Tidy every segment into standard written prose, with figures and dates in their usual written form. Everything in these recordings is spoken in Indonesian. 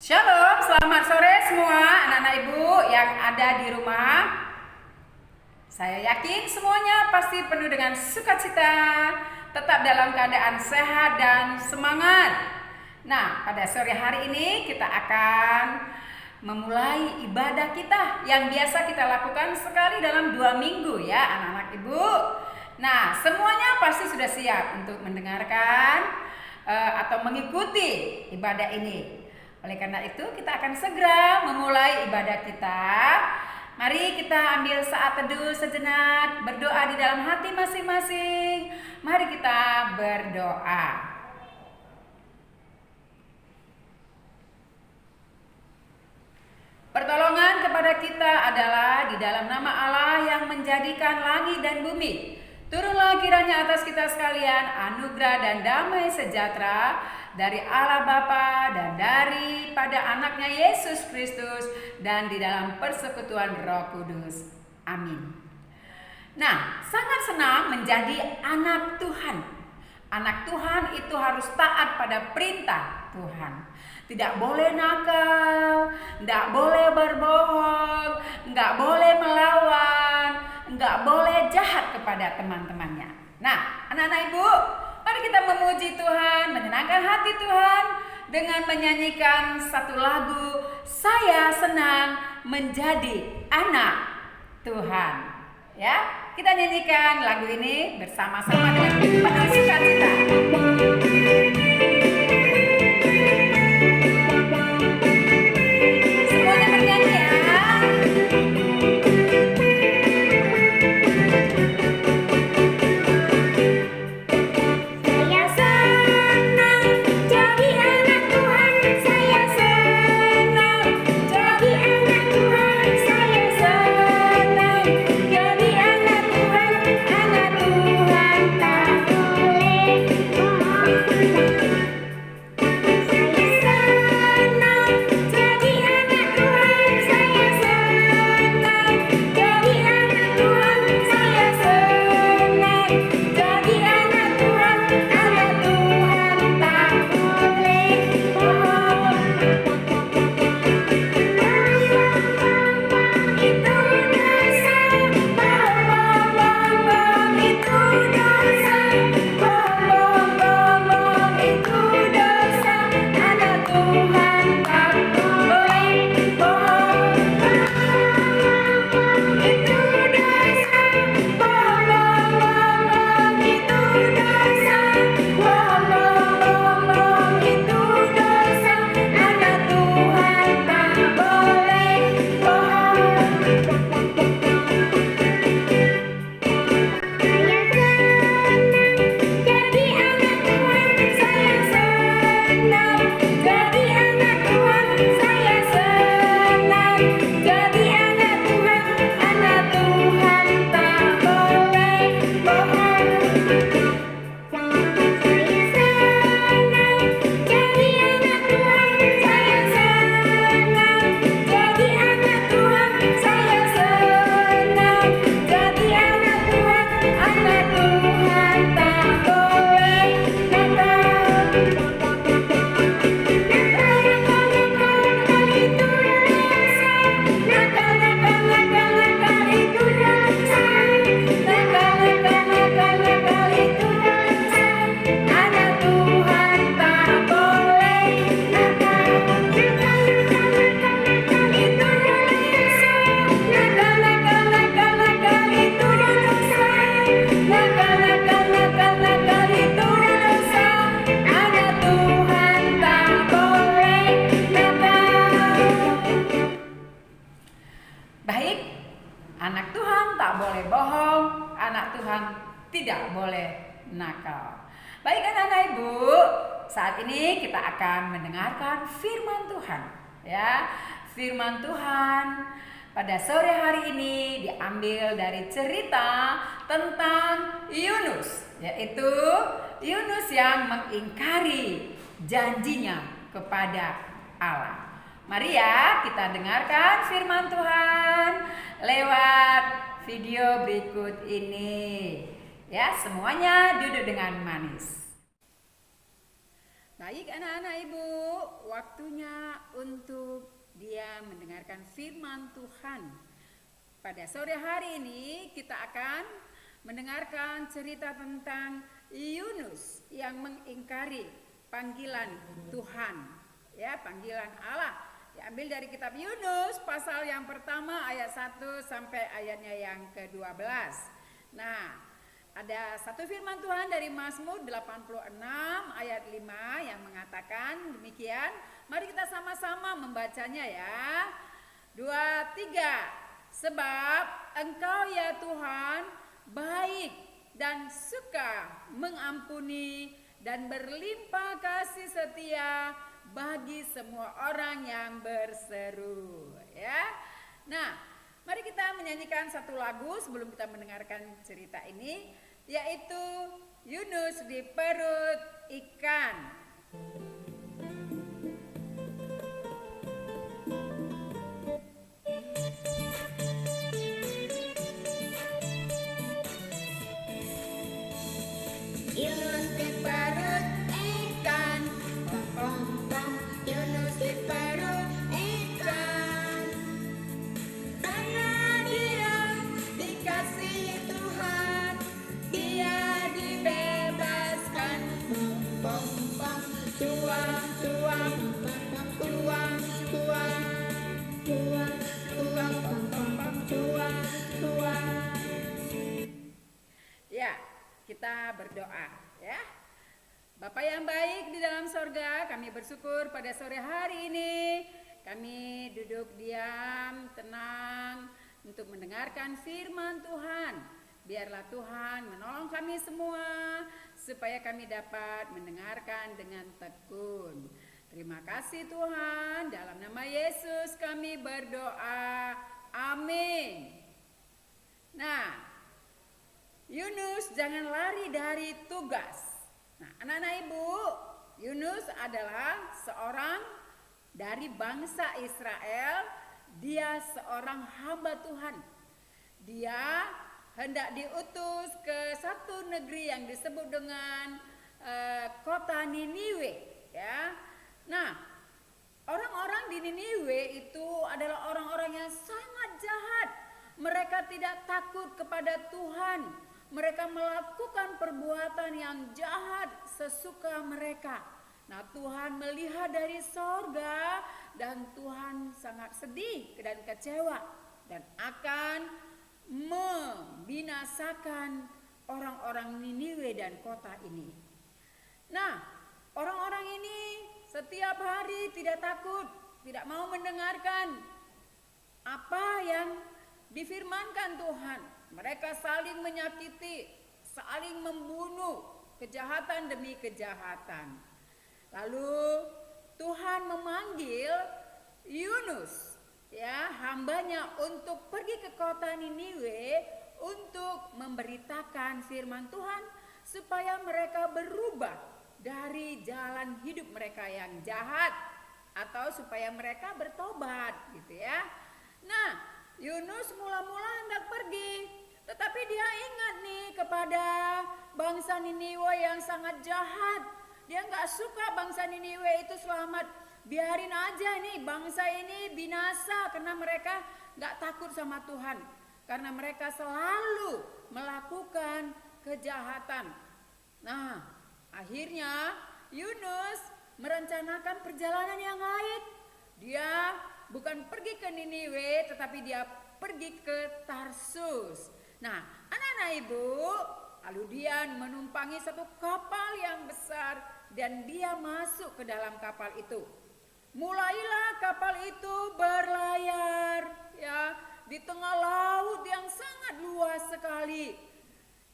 Shalom, selamat sore semua anak-anak ibu yang ada di rumah. Saya yakin semuanya pasti penuh dengan sukacita, tetap dalam keadaan sehat dan semangat. Nah, pada sore hari ini kita akan memulai ibadah kita yang biasa kita lakukan sekali dalam 2 minggu ya anak-anak ibu. Nah, semuanya pasti sudah siap untuk mendengarkan atau mengikuti ibadah ini. Oleh karena itu kita akan segera memulai ibadah kita. Mari kita ambil saat teduh sejenak, berdoa di dalam hati masing-masing. Mari kita berdoa. Pertolongan kepada kita adalah di dalam nama Allah yang menjadikan langit dan bumi. Turunlah kiranya atas kita sekalian anugerah dan damai sejahtera dari Allah Bapa dan daripada anaknya Yesus Kristus dan di dalam persekutuan Roh Kudus. Amin. Nah, sangat senang menjadi anak Tuhan. Anak Tuhan itu harus taat pada perintah Tuhan. Tidak boleh nakal, tidak boleh berbohong, tidak boleh melawan, tidak boleh jahat kepada teman-temannya. Nah, anak-anak ibu, mari kita memuji Tuhan, menyenangkan hati Tuhan dengan menyanyikan satu lagu, Saya Senang Menjadi Anak Tuhan. Ya, kita nyanyikan lagu ini bersama-sama dengan penuh sukacita. Tidak boleh nakal. Baik anak-anak ibu, saat ini kita akan mendengarkan firman Tuhan. Ya, firman Tuhan pada sore hari ini diambil dari cerita tentang Yunus, yaitu Yunus yang mengingkari janjinya kepada Allah. Mari ya kita dengarkan firman Tuhan lewat video berikut ini. Ya, semuanya duduk dengan manis. Baik anak-anak ibu, waktunya untuk mendengarkan firman Tuhan. Pada sore hari ini kita akan mendengarkan cerita tentang Yunus yang mengingkari panggilan Tuhan, ya, panggilan Allah. Diambil dari kitab Yunus pasal yang pertama ayat 1 sampai ayatnya yang ke-12. Nah, ada satu firman Tuhan dari Mazmur 86 ayat 5 yang mengatakan demikian. Mari kita sama-sama membacanya ya. 2, 3. Sebab Engkau ya Tuhan baik dan suka mengampuni dan berlimpah kasih setia bagi semua orang yang berseru, ya. Nah, mari kita menyanyikan satu lagu sebelum kita mendengarkan cerita ini, yaitu Yunus di perut ikan. Yunus di perut ikan, pom pom. Yunus di perut ikan, karena dia dikasihi Tuhan, dia dibebaskan. Pom pom, tuang tuang, tuang tuang, tuang tuang, pom pom pom, tuang tuang. Ya, kita berdoa ya. Bapa yang baik di dalam sorga, kami bersyukur pada sore hari ini kami duduk diam, tenang untuk mendengarkan firman Tuhan. Biarlah Tuhan menolong kami semua supaya kami dapat mendengarkan dengan tekun. Terima kasih Tuhan, dalam nama Yesus kami berdoa. Amin. Nah, Yunus jangan lari dari tugas. Nah, anak-anak ibu, Yunus adalah seorang dari bangsa Israel. Dia seorang hamba Tuhan. Dia hendak diutus ke satu negeri yang disebut dengan kota Niniwe, ya. Nah, orang-orang di Niniwe itu adalah orang-orang yang sangat jahat. Mereka tidak takut kepada Tuhan. Mereka melakukan perbuatan yang jahat sesuka mereka. Nah, Tuhan melihat dari sorga dan Tuhan sangat sedih dan kecewa dan akan membinasakan orang-orang Niniwe dan kota ini. Nah, orang-orang ini setiap hari tidak takut, tidak mau mendengarkan apa yang difirmankan Tuhan. Mereka saling menyakiti, saling membunuh, kejahatan demi kejahatan. Lalu Tuhan memanggil Yunus, ya, hambanya, untuk pergi ke kota Niniwe untuk memberitakan firman Tuhan supaya mereka berubah dari jalan hidup mereka yang jahat, atau supaya mereka bertobat, gitu ya. Nah, Yunus mula-mula hendak pergi, tetapi dia ingat nih kepada bangsa Niniwe yang sangat jahat. Dia nggak suka bangsa Niniwe itu selamat. Biarin aja nih bangsa ini binasa karena mereka nggak takut sama Tuhan. Karena mereka selalu melakukan kejahatan. Nah, akhirnya Yunus merencanakan perjalanan yang lain. Dia bukan pergi ke Niniwe, tetapi dia pergi ke Tarsus. Nah, anak-anak ibu, lalu dia menumpangi satu kapal yang besar dan dia masuk ke dalam kapal itu. Mulailah kapal itu berlayar, ya, di tengah laut yang sangat luas sekali.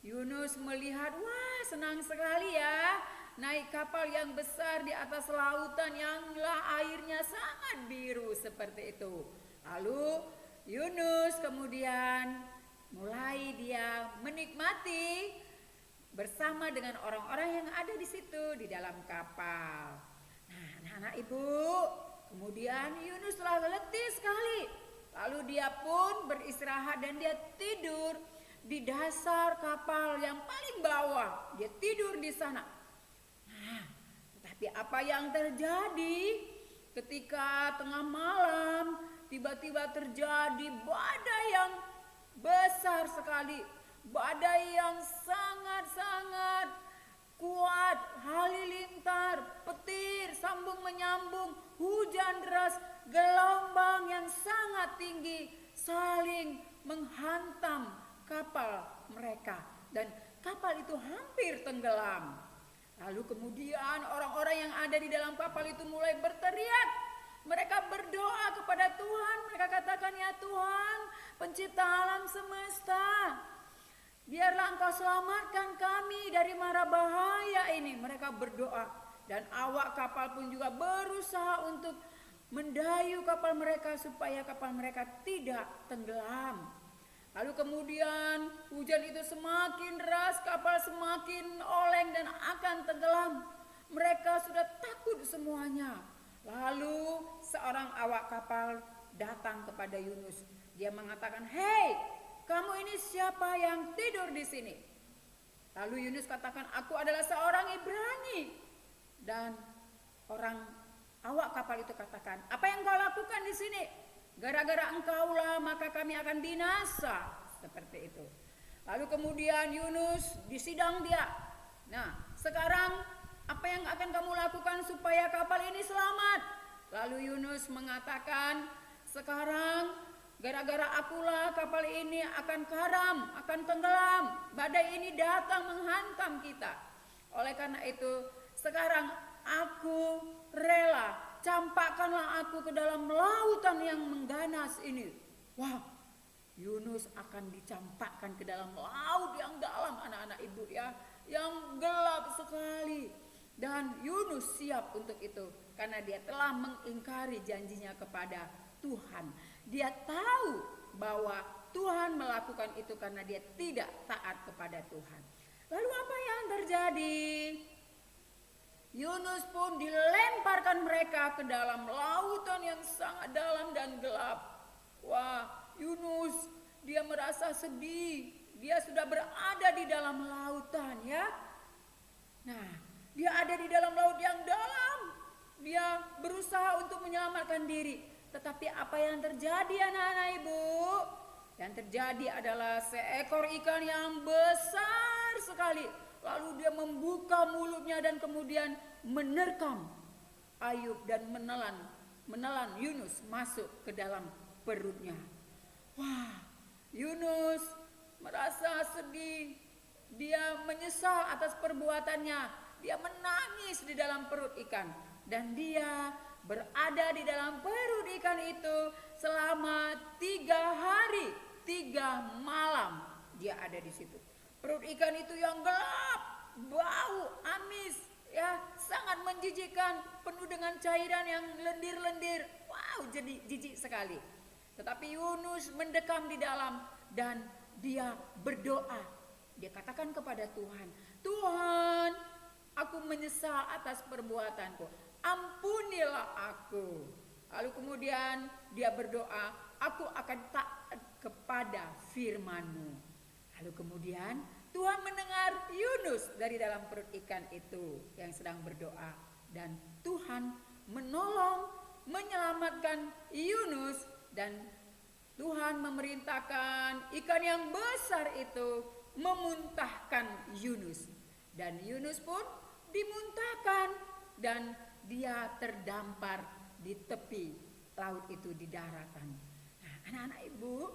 Yunus melihat, wah, senang sekali ya, naik kapal yang besar di atas lautan yang airnya sangat biru seperti itu. Lalu Yunus kemudian mulai dia menikmati bersama dengan orang-orang yang ada di situ di dalam kapal. Nah, anak-anak ibu, kemudian Yunus telah letih sekali. Lalu dia pun beristirahat dan dia tidur di dasar kapal yang paling bawah. Dia tidur di sana. Nah, tetapi apa yang terjadi ketika tengah malam tiba-tiba terjadi badai yang besar sekali, badai yang sangat-sangat kuat, halilintar, petir, sambung menyambung, hujan deras, gelombang yang sangat tinggi saling menghantam kapal mereka dan kapal itu hampir tenggelam. Lalu kemudian orang-orang yang ada di dalam kapal itu mulai berteriak. Mereka berdoa kepada Tuhan. Mereka katakan, ya Tuhan, pencipta alam semesta, biarlah Engkau selamatkan kami dari mara bahaya ini. Mereka berdoa dan awak kapal pun juga berusaha untuk mendayu kapal mereka supaya kapal mereka tidak tenggelam. Lalu kemudian hujan itu semakin deras, kapal semakin oleng dan akan tenggelam. Mereka sudah takut semuanya. Lalu seorang awak kapal datang kepada Yunus. Dia mengatakan, "Hei, kamu ini siapa yang tidur di sini?" Lalu Yunus katakan, "Aku adalah seorang Ibrani." Dan orang awak kapal itu katakan, "Apa yang kau lakukan di sini? Gara-gara engkaulah maka kami akan binasa." Seperti itu. Lalu kemudian Yunus disidang dia. Nah, sekarang apa yang akan kamu lakukan supaya kapal ini selamat? Lalu Yunus mengatakan, "Sekarang gara-gara akulah kapal ini akan karam, akan tenggelam. Badai ini datang menghantam kita. Oleh karena itu, sekarang aku rela, campakkanlah aku ke dalam lautan yang mengganas ini." Wah, Yunus akan dicampakkan ke dalam laut yang dalam, anak-anak ibu ya, yang gelap sekali. Dan Yunus siap untuk itu karena dia telah mengingkari janjinya kepada Tuhan. Dia tahu bahwa Tuhan melakukan itu karena dia tidak taat kepada Tuhan. Lalu apa yang terjadi? Yunus pun dilemparkan mereka ke dalam lautan yang sangat dalam dan gelap. Wah, Yunus dia merasa sedih. Dia sudah berada di dalam lautan ya. Nah, dia ada di dalam laut yang dalam. Dia berusaha untuk menyelamatkan diri. Tetapi apa yang terjadi anak-anak ibu? Yang terjadi adalah seekor ikan yang besar sekali. Lalu dia membuka mulutnya dan kemudian menerkam Ayub dan menelan Yunus masuk ke dalam perutnya. Wah, Yunus merasa sedih. Dia menyesal atas perbuatannya. Dia menangis di dalam perut ikan. Dan dia berada di dalam perut ikan itu selama 3 hari 3 malam. Dia ada di situ. Perut ikan itu yang gelap, bau, amis, ya, sangat menjijikkan, penuh dengan cairan yang lendir-lendir. Wow, jadi jijik sekali. Tetapi Yunus mendekam di dalam dan dia berdoa. Dia katakan kepada Tuhan, "Tuhan, aku menyesal atas perbuatanku. Ampunilah aku." Lalu kemudian dia berdoa, "Aku akan taat kepada firman-Mu." Lalu kemudian Tuhan mendengar Yunus dari dalam perut ikan itu yang sedang berdoa. Dan Tuhan menolong, menyelamatkan Yunus. Dan Tuhan memerintahkan ikan yang besar itu memuntahkan Yunus. Dan Yunus pun dimuntahkan dan dia terdampar di tepi laut itu di daratan. Nah, anak-anak ibu,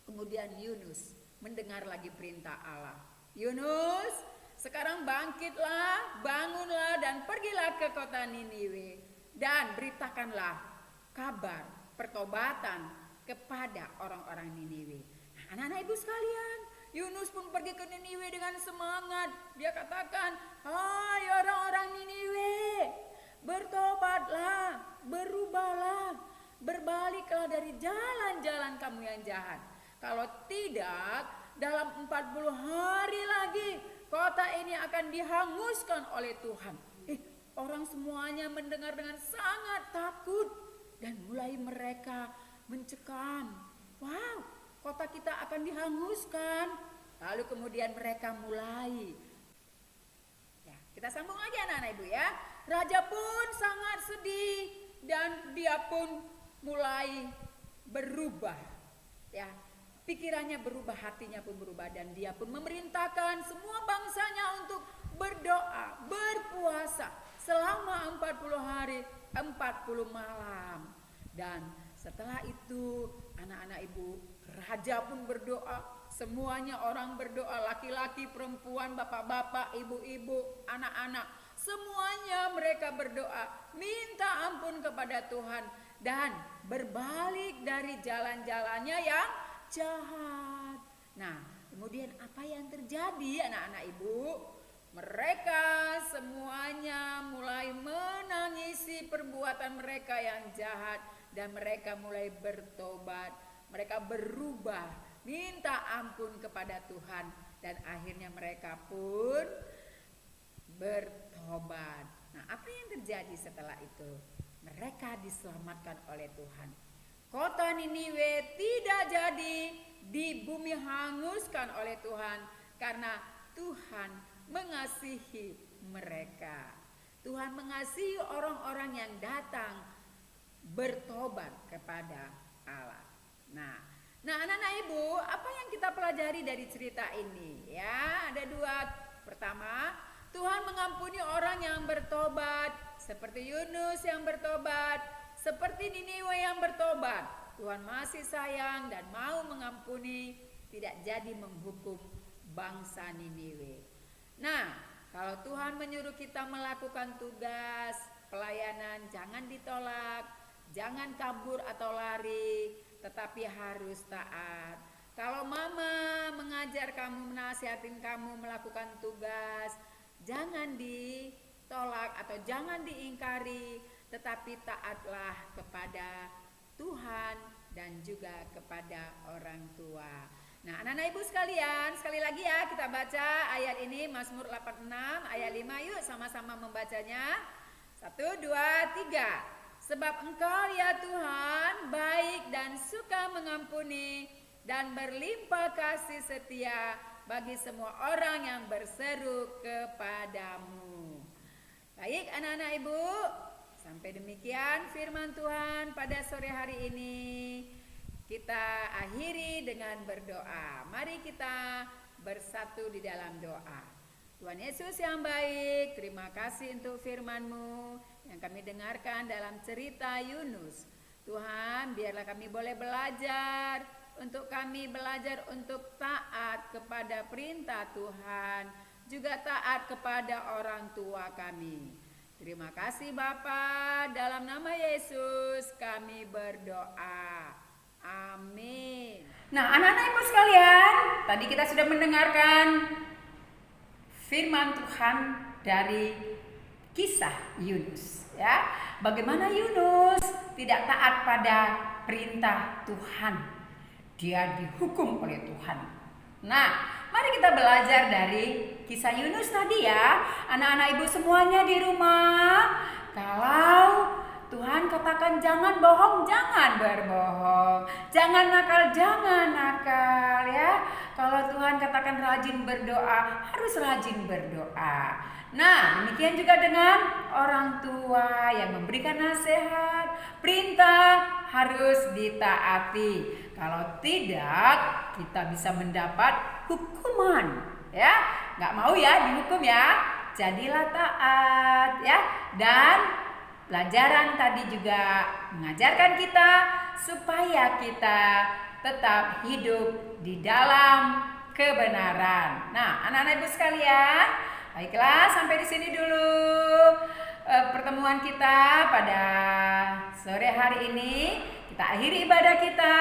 kemudian Yunus mendengar lagi perintah Allah. "Yunus, sekarang bangkitlah, bangunlah dan pergilah ke kota Niniwe dan beritakanlah kabar pertobatan kepada orang-orang Niniwe." Nah, anak-anak ibu sekalian, Yunus pun pergi ke Niniwe dengan semangat. Dia katakan, "Hai orang-orang Niniwe, bertobatlah, berubahlah, berbaliklah dari jalan-jalan kamu yang jahat. Kalau tidak, dalam 40 hari lagi kota ini akan dihanguskan oleh Tuhan." Orang semuanya mendengar dengan sangat takut dan mulai mereka mencekam. Wow, kota kita akan dihanguskan. Lalu kemudian mereka mulai. Ya, kita sambung lagi anak-anak ibu ya. Raja pun sangat sedih dan dia pun mulai berubah, ya. Pikirannya berubah, hatinya pun berubah, dan dia pun memerintahkan semua bangsanya untuk berdoa, berpuasa selama 40 hari, 40 malam. Dan setelah itu anak-anak ibu, raja pun berdoa, semuanya orang berdoa, laki-laki, perempuan, bapak-bapak, ibu-ibu, anak-anak, semuanya mereka berdoa, minta ampun kepada Tuhan dan berbalik dari jalan-jalannya yang jahat. Nah, kemudian apa yang terjadi anak-anak ibu? Mereka semuanya mulai menangisi perbuatan mereka yang jahat dan mereka mulai bertobat. Mereka berubah, minta ampun kepada Tuhan, dan akhirnya mereka pun bertobat. Nah, apa yang terjadi setelah itu? Mereka diselamatkan oleh Tuhan. Kota Niniwe tidak jadi dibumi-hanguskan oleh Tuhan karena Tuhan mengasihi mereka. Tuhan mengasihi orang-orang yang datang bertobat kepada Allah. Nah, anak-anak ibu, apa yang kita pelajari dari cerita ini? Ya, ada dua. Pertama, Tuhan mengampuni orang yang bertobat, seperti Yunus yang bertobat, seperti Niniwe yang bertobat. Tuhan masih sayang dan mau mengampuni, tidak jadi menghukum bangsa Niniwe. Nah, kalau Tuhan menyuruh kita melakukan tugas pelayanan, jangan ditolak, jangan kabur atau lari, tetapi harus taat. Kalau mama mengajar kamu, menasihatin kamu melakukan tugas, jangan ditolak atau jangan diingkari, tetapi taatlah kepada Tuhan dan juga kepada orang tua. Nah, anak-anak ibu sekalian, sekali lagi ya kita baca ayat ini, Mazmur 86 ayat 5, yuk sama-sama membacanya. 1, 2, 3. Sebab Engkau ya Tuhan baik dan suka mengampuni dan berlimpah kasih setia bagi semua orang yang berseru kepadamu. Baik anak-anak ibu, sampai demikian firman Tuhan pada sore hari ini. Kita akhiri dengan berdoa. Mari kita bersatu di dalam doa. Tuhan Yesus yang baik, terima kasih untuk firman-Mu yang kami dengarkan dalam cerita Yunus. Tuhan, biarlah kami boleh belajar, untuk kami belajar untuk taat kepada perintah Tuhan, juga taat kepada orang tua kami. Terima kasih Bapa, dalam nama Yesus kami berdoa. Amin. Nah, anak-anak ibu sekalian, tadi kita sudah mendengarkan firman Tuhan dari kisah Yunus, ya. Bagaimana Yunus tidak taat pada perintah Tuhan. Dia dihukum oleh Tuhan. Nah, mari kita belajar dari kisah Yunus tadi ya. Anak-anak ibu semuanya di rumah, kalau Tuhan katakan jangan bohong, jangan berbohong. Jangan nakal ya. Kalau Tuhan katakan rajin berdoa, harus rajin berdoa. Nah, demikian juga dengan orang tua yang memberikan nasihat, perintah harus ditaati. Kalau tidak, kita bisa mendapat hukuman, ya. Nggak mau ya dihukum ya. Jadilah taat ya. Dan pelajaran tadi juga mengajarkan kita supaya kita tetap hidup di dalam kebenaran. Nah, anak-anak ibu sekalian, baiklah sampai di sini dulu pertemuan kita pada sore hari ini. Kita akhiri ibadah kita.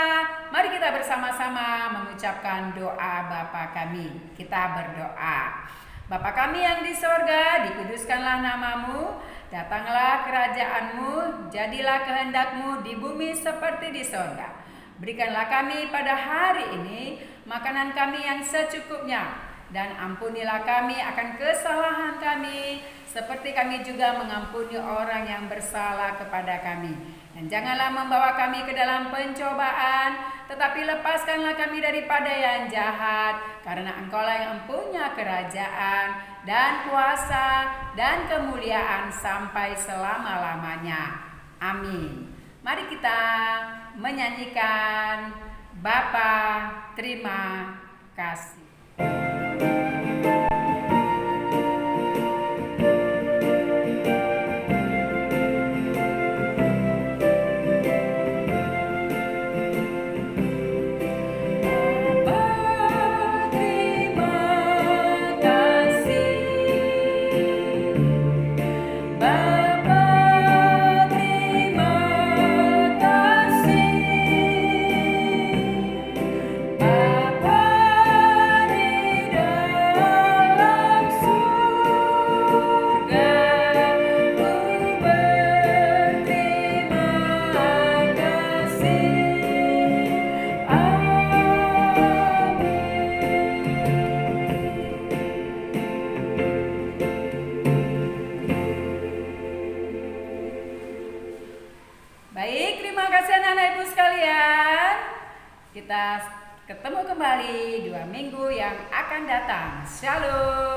Mari kita bersama-sama mengucapkan doa Bapa kami. Kita berdoa. Bapa kami yang di sorga, dikuduskanlah namamu, datanglah kerajaanmu, jadilah kehendakmu di bumi seperti di sorga. Berikanlah kami pada hari ini makanan kami yang secukupnya, dan ampunilah kami akan kesalahan kami, seperti kami juga mengampuni orang yang bersalah kepada kami. Dan janganlah membawa kami ke dalam pencobaan, tetapi lepaskanlah kami daripada yang jahat, karena Engkaulah yang punya kerajaan dan kuasa dan kemuliaan sampai selama-lamanya. Amin. Mari kita menyanyikan Bapa terima kasih. Baik, terima kasih anak-anak ibu sekalian. Kita ketemu kembali 2 minggu yang akan datang. Shalom.